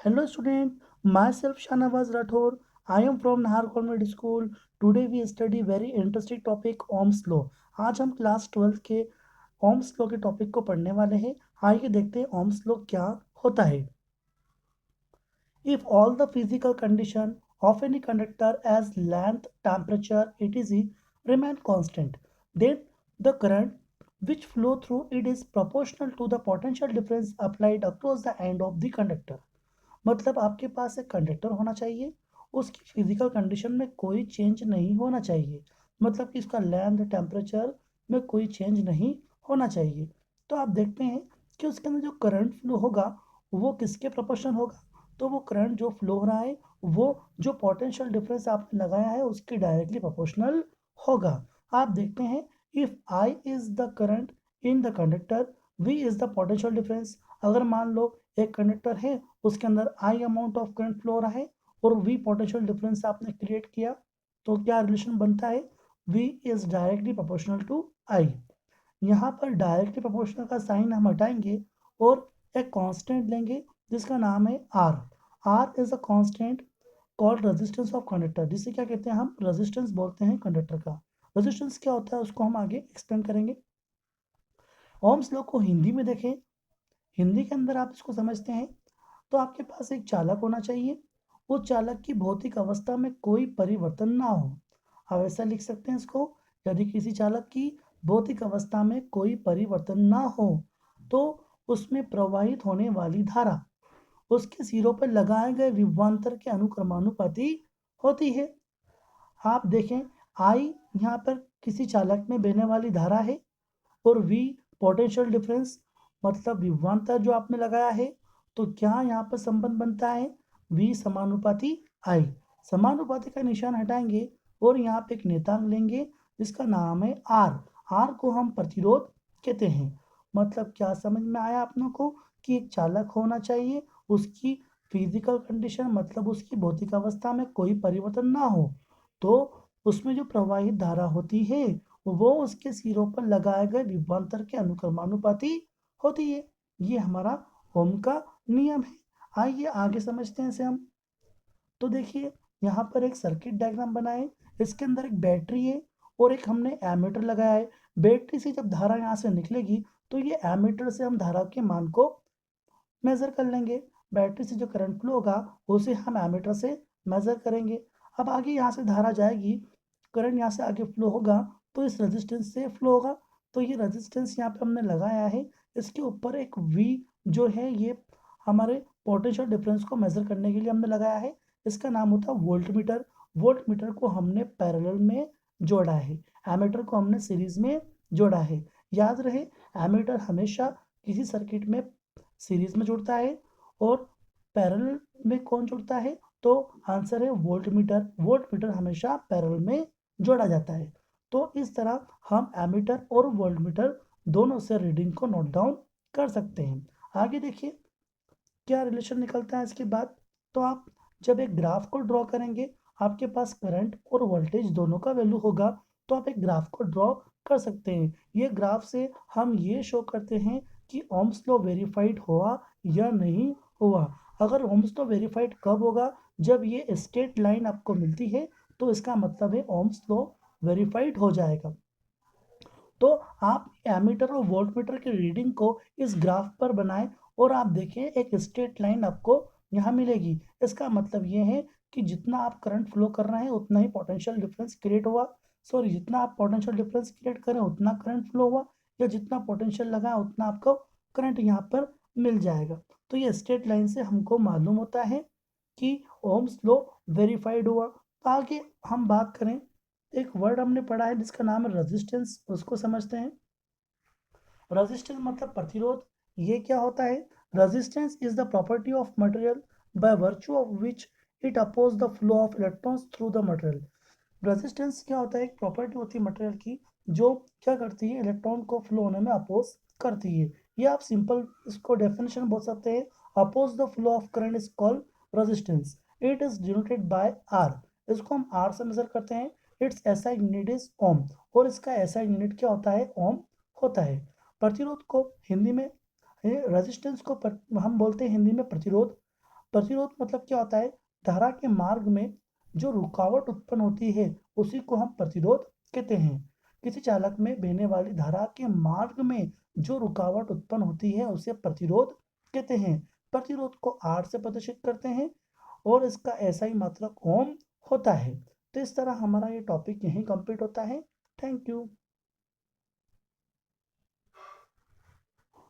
Hello student, myself Shanawaz Rathore. I am from Nahar Convent School. Today we study very interesting topic Ohm's law. आज हम class 12 के Ohm's law के topic को पढ़ने वाले हैं। आइए देखते हैं Ohm's law क्या होता है। If all the physical condition of any conductor as length, temperature, etc. remain constant, then the current which flow through it is proportional to the potential difference applied across the end of the conductor. मतलब आपके पास एक conductor होना चाहिए, उसकी physical condition में कोई change नहीं होना चाहिए, मतलब कि इसका लेंथ टेम्परेचर में कोई चेंज नहीं होना चाहिए। तो आप देखते हैं कि उसके अंदर जो करंट फ्लो होगा वो किसके प्रोपोर्शनल होगा। तो वो करंट जो फ्लो हो रहा है वो जो पोटेंशियल डिफरेंस आपने लगाया है उसके डायरेक्टली प्रोपोर्शनल होगा। आप देखते हैं if I is the current in the conductor, V is the potential difference. अगर मान लो एक कंडक्टर है, उसके अंदर I amount of current flow हो रहा है और वी पोटेंशियल डिफरेंस आपने क्रिएट किया, तो क्या रिलेशन बनता है, V is directly proportional to I. यहाँ पर डायरेक्टली प्रोपोर्शनल का साइन हम हटाएंगे और एक कांस्टेंट लेंगे जिसका नाम है R. R is a constant called resistance of conductor, जिसे क्या कहते हैं, हम रेजिस्टेंस बोलते हैं कंडक्टर का। रेजिस्टेंस क्या होता है उसको हम आगे एक्सप्लेन करेंगे। ओम्स लॉ को हिंदी में देखें, हिंदी के अंदर आप इसको समझते हैं तो आपके पास एक चालक होना चाहिए, उस चालक की भौतिक अवस्था में कोई परिवर्तन ना हो। आप ऐसा लिख सकते हैं इसको, यदि किसी चालक की भौतिक अवस्था में कोई परिवर्तन ना हो तो उसमें प्रवाहित होने वाली धारा उसके सिरों पर लगाए गए विभवांतर के अनुक्रमानुपाती होती है। आप देखें आई यहाँ पर किसी चालक में बहने वाली धारा है और वी पोटेंशियल डिफरेंस मतलब विभवांतर जो आपने लगाया है, तो क्या यहाँ पर संबंध बनता है, वी समानुपाती आई। समानुपाती का निशान हटाएंगे और यहाँ पे एक नेतांक लेंगे जिसका नाम है आर। आर को हम प्रतिरोध कहते हैं। मतलब क्या समझ में आया आप लोगों को कि एक चालक होना चाहिए, उसकी फिजिकल कंडीशन मतलब उसकी भौतिक अवस्था में कोई परिवर्तन ना हो, तो उसमें जो प्रवाहित धारा होती है वो उसके सिरों पर लगाए गए विभवांतर के अनुक्रमानुपाती होती है। ये हमारा ओम का नियम है। आइए आगे समझते हैं इसे हम। तो देखिए यहाँ पर एक सर्किट डायग्राम बना है, इसके अंदर एक बैटरी है और एक हमने एमीटर लगाया है। बैटरी से जब धारा यहाँ से निकलेगी तो ये एमीटर से हम धारा के मान को मेजर कर लेंगे। बैटरी से जो करंट फ्लो होगा उसे हम एमीटर से मेजर करेंगे। अब आगे यहाँ से धारा जाएगी, करंट यहाँ से आगे फ्लो होगा तो इस रेजिस्टेंस से फ्लो होगा। तो ये रेजिस्टेंस यहाँ पे हमने लगाया है, इसके ऊपर एक वी जो है ये हमारे पोटेंशियल डिफरेंस को मेजर करने के लिए हमने लगाया है। इसका नाम होता है वोल्ट मीटर। वोल्ट मीटर को हमने पैरेलल में जोड़ा है, एमीटर को हमने सीरीज में जोड़ा है। याद रहे एमीटर हमेशा किसी सर्किट में सीरीज में जुड़ता है और पैरेलल में कौन जुड़ता है, तो आंसर है वोल्ट मीटर। वोल्ट मीटर हमेशा पैरेलल में जोड़ा जाता है। तो इस तरह हम एमीटर और वोल्ट मीटर दोनों से रीडिंग को नोट डाउन कर सकते हैं। आगे देखिए क्या रिलेशन निकलता है इसके बाद। तो आप जब एक ग्राफ को ड्रॉ करेंगे, आपके पास करंट और वोल्टेज दोनों का वैल्यू होगा, तो आप एक ग्राफ को ड्रॉ कर सकते हैं। ये ग्राफ से हम ये शो करते हैं कि ओम्स लॉ वेरीफाइड हुआ या नहीं हुआ। अगर ओम्स लॉ वेरीफाइड कब होगा, जब ये स्ट्रेट लाइन आपको मिलती है तो इसका मतलब है ओम्स लॉ वेरीफाइड हो जाएगा। तो आप एमीटर और वोल्टमीटर की रीडिंग को इस ग्राफ पर बनाएं और आप देखें एक स्ट्रेट लाइन आपको यहाँ मिलेगी। इसका मतलब ये है कि जितना आप करंट फ्लो कर रहे हैं उतना ही पोटेंशियल डिफरेंस क्रिएट हुआ, सॉरी जितना आप पोटेंशियल डिफरेंस क्रिएट करें उतना करंट फ्लो हुआ, या जितना पोटेंशियल लगा उतना आपको करंट यहाँ पर मिल जाएगा। तो ये स्ट्रेट लाइन से हमको मालूम होता है कि ओम्स लॉ वेरीफाइड हुआ। तो आगे हम बात करें, एक वर्ड हमने पढ़ा है जिसका नाम है रेजिस्टेंस, उसको समझते हैं। रेजिस्टेंस मतलब प्रतिरोध। ये क्या होता है, resistance is the property of material by virtue of which it oppose the flow of electrons through the material. Resistance क्या होता है, एक प्रॉपर्टी होती है मटेरियल की जो क्या करती है, इलेक्ट्रॉन को फ्लो होने में अपोज करती है। ये आप सिंपल इसको डेफिनेशन बोल सकते हैं, oppose the flow of current is called resistance. It is denoted by R. इसको हम आर से मेजर करते हैं। Its SI unit is ohm और इसका एसआई यूनिट क्या होता है, ओम होता है। प्रतिरोध को हिंदी में, रेजिस्टेंस को हम बोलते हैं हिंदी में प्रतिरोध। प्रतिरोध मतलब क्या होता है? धारा के मार्ग में जो रुकावट उत्पन्न होती है उसी को हम प्रतिरोध कहते हैं। किसी चालक में बहने वाली धारा के मार्ग में जो रुकावट उत्पन्न होती है उसे प्रतिरोध कहते हैं। प्रतिरोध को R से प्रदर्शित करते हैं और इसका SI मात्रक ओम होता है। तो इस तरह हमारा ये टॉपिक यहीं कंप्लीट होता है। Thank you.